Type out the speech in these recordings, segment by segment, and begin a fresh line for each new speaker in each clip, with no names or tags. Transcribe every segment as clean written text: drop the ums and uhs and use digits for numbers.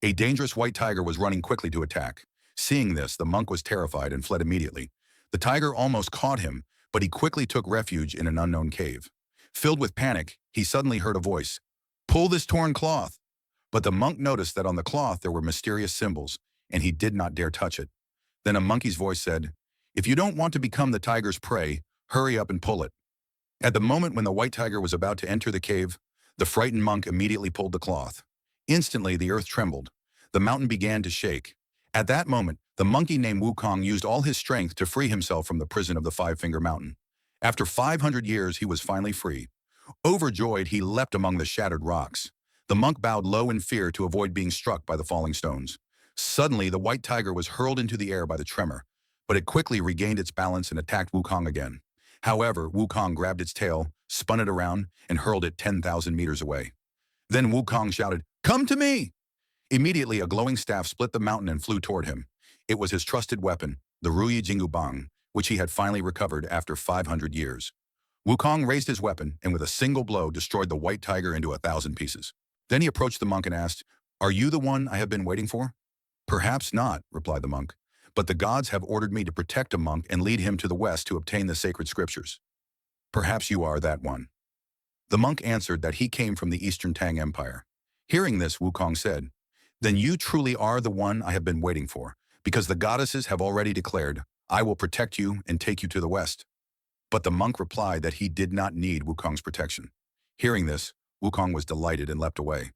A dangerous white tiger was running quickly to attack. Seeing this, the monk was terrified and fled immediately. The tiger almost caught him, but he quickly took refuge in an unknown cave. Filled with panic, he suddenly heard a voice, "Pull this torn cloth." But the monk noticed that on the cloth there were mysterious symbols, and he did not dare touch it. Then a monkey's voice said, "If you don't want to become the tiger's prey, hurry up and pull it." At the moment when the white tiger was about to enter the cave, the frightened monk immediately pulled the cloth. Instantly, the earth trembled. The mountain began to shake. At that moment, the monkey named Wukong used all his strength to free himself from the prison of the Five-Finger Mountain. After 500 years, he was finally free. Overjoyed, he leapt among the shattered rocks. The monk bowed low in fear to avoid being struck by the falling stones. Suddenly, the white tiger was hurled into the air by the tremor, but it quickly regained its balance and attacked Wukong again. However, Wukong grabbed its tail, spun it around, and hurled it 10,000 meters away. Then Wukong shouted, "Come to me!" Immediately, a glowing staff split the mountain and flew toward him. It was his trusted weapon, the Ruyi Jingu Bang, which he had finally recovered after 500 years. Wukong raised his weapon and with a single blow destroyed the white tiger into 1,000 pieces. Then he approached the monk and asked, "Are you the one I have been waiting for?" "Perhaps not," replied the monk, "but the gods have ordered me to protect a monk and lead him to the west to obtain the sacred scriptures. Perhaps you are that one." The monk answered that he came from the Eastern Tang Empire. Hearing this, Wukong said, "Then you truly are the one I have been waiting for, because the goddesses have already declared, 'I will protect you and take you to the west.'" But the monk replied that he did not need Wukong's protection. Hearing this, Wukong was delighted and leapt away.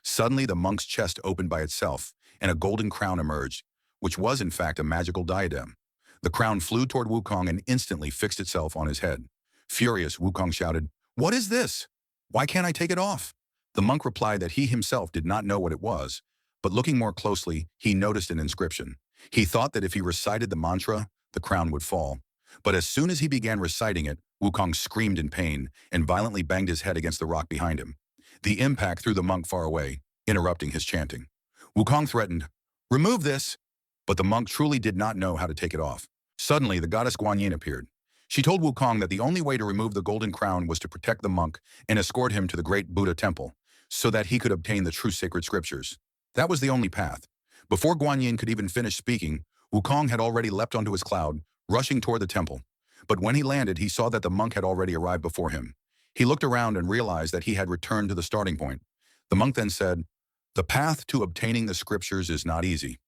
Suddenly, the monk's chest opened by itself, and a golden crown emerged, which was in fact a magical diadem. The crown flew toward Wukong and instantly fixed itself on his head. Furious, Wukong shouted, "What is this? Why can't I take it off?" The monk replied that he himself did not know what it was, but looking more closely, he noticed an inscription. He thought that if he recited the mantra, the crown would fall. But as soon as he began reciting it, Wukong screamed in pain and violently banged his head against the rock behind him. The impact threw the monk far away, interrupting his chanting. Wukong threatened, "Remove this!" But the monk truly did not know how to take it off. Suddenly, the goddess Guanyin appeared. She told Wukong that the only way to remove the golden crown was to protect the monk and escort him to the great Buddha temple, so that he could obtain the true sacred scriptures. That was the only path. Before Guanyin could even finish speaking, Wukong had already leapt onto his cloud, rushing toward the temple. But when he landed, he saw that the monk had already arrived before him. He looked around and realized that he had returned to the starting point. The monk then said, "The path to obtaining the scriptures is not easy.